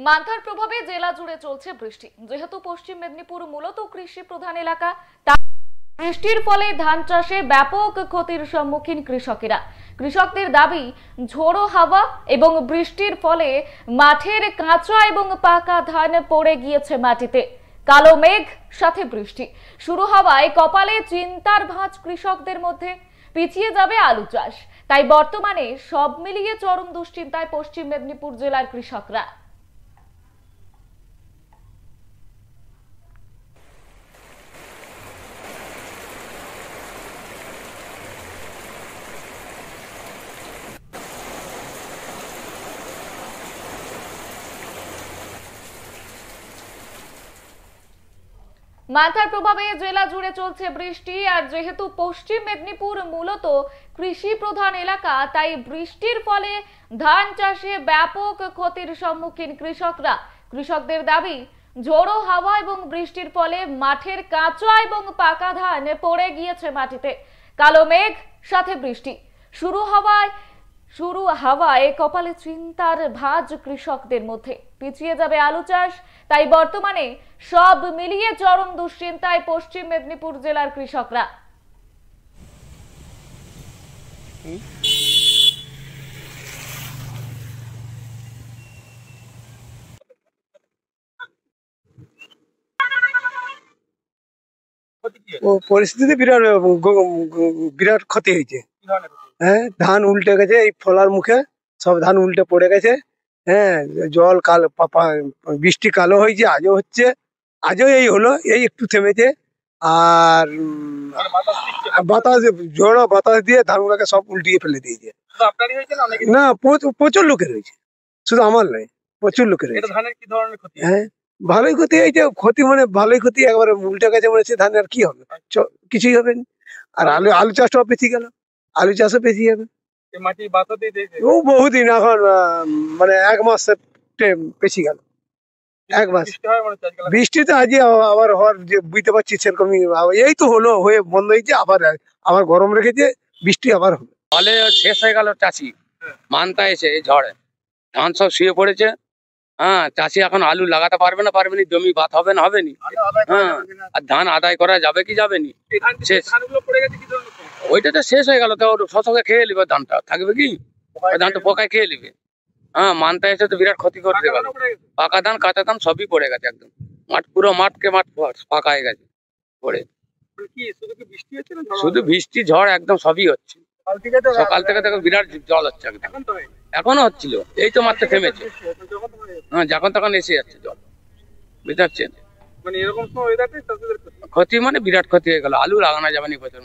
মান্থার প্রভাবে জেলা জুড়ে চলছে বৃষ্টি। যেহেতু পশ্চিম মেদিনীপুর মূলত কৃষি প্রধান এলাকা, তাই বৃষ্টির ফলে ধান চাষে ব্যাপক ক্ষতির সম্মুখীন কৃষকেরা। কৃষকদের দাবি, ঝোড়ো হাওয়া এবং বৃষ্টির ফলে মাঠের কাঁচা এবং পাকা ধান পড়ে গিয়েছে মাটিতে। কালো মেঘ সাথে বৃষ্টি শুরু হওয়ায় কপালে চিন্তার ভাঁজ কৃষকদের মধ্যে। পিছিয়ে যাবে আলু চাষ, তাই বর্তমানে সব মিলিয়ে চরম দুশ্চিন্তায় পশ্চিম মেদিনীপুর জেলার কৃষকরা। মান্থার প্রভাবে জেলা জুড়ে চলছে বৃষ্টি। আর যেহেতু পশ্চিম মেদিনীপুর মূলত কৃষি প্রধান এলাকা, তাই বৃষ্টির ফলে ধান চাষে ব্যাপক ক্ষতির সম্মুখীন কৃষকরা। কৃষকদের দাবি, ঝোড়ো হাওয়া এবং বৃষ্টির ফলে মাঠের কাঁচা এবং পাকা ধান পড়ে গিয়েছে মাটিতে। কালো মেঘ সাথে বৃষ্টি শুরু হাওয়ায় কপালে চিন্তার ভাঁজ কৃষকদের মধ্যে। পিছিয়ে যাবে আলু চাষ, তাই বর্তমানে সব মিলিয়ে চরম দুশ্চিন্তায় পশ্চিম মেদিনীপুর জেলার কৃষকরা। পরিস্থিতি বিরাট বিরাট ক্ষতি হয়েছে। হ্যাঁ, ধান উল্টে গেছে, এই ফলার মুখে সব ধান উল্টে পড়ে গেছে। হ্যাঁ, জল কালো বৃষ্টি কালো হয়েছে, আজও হচ্ছে, আজও এই হলো, এই একটু থেমেছে। আর বাতাস, ঝোড়ো বাতাস দিয়ে ধানগুলোকে সব উল্টিয়ে ফেলে দিয়েছে। না, প্রচুর লোকের হয়েছে, শুধু আমার নয়, প্রচুর লোকের হয়েছে। হ্যাঁ, ভালোই ক্ষতি হয়েছে। ক্ষতি মানে ভালোই ক্ষতি, একবারে উল্টে গেছে মনে হচ্ছে। ধান আর কি হবে, কিছুই হবে না। আর আলু চাষটাও বেশি গেল, আলু চাষও বেশি হবে। ও বহুদিন, এখন মানে 1 মাস বেশি গেল, 1 মাস। বৃষ্টিতে আজকে আবার হওয়ার যে বুঝতে পারছি সেরকমই। এই তো হলো, হয়ে বন্ধ হয়েছে, আবার গরম রেখেছে, বৃষ্টি আবার হবে। ফলে শেষ হয়ে গেল চাষি। মানতা এসে এই ঝড়ে ধান সব শুয়ে পড়েছে। হ্যাঁ, চাষি এখন আলু লাগাতে পারবে না, জমি বাত হবে না, হবে নি। হ্যাঁ, আর ধান আদায় করা যাবে কি যাবে নি, শেষ। ওইটা তো শেষ হয়ে গেল, তো শশকে খেয়ে নিবে, ধানটা থাকবে কি? ধানটা পোকায় খেয়ে নিবে। হ্যাঁ, মানতা এসে তো বিরাট ক্ষতি করতে গেল। পাকা ধান কাঁচা ধান সবই পড়ে গেছে, একদম মাঠ, পুরো মাঠ পাকা হয়ে গেছে পড়ে। শুধু বৃষ্টি ঝড় একদম সবই হচ্ছে। সকাল থেকে দেখো বিরাট জল হচ্ছে একদম, এখনো হচ্ছিল, এই তো মাত্র থেমেছে। হ্যাঁ, যখন তখন এসে যাচ্ছে জল, বুঝতে পারছেন। ক্ষতি মানে বিরাট ক্ষতি হয়ে গেল, আলু লাগানো যাবে না বছর।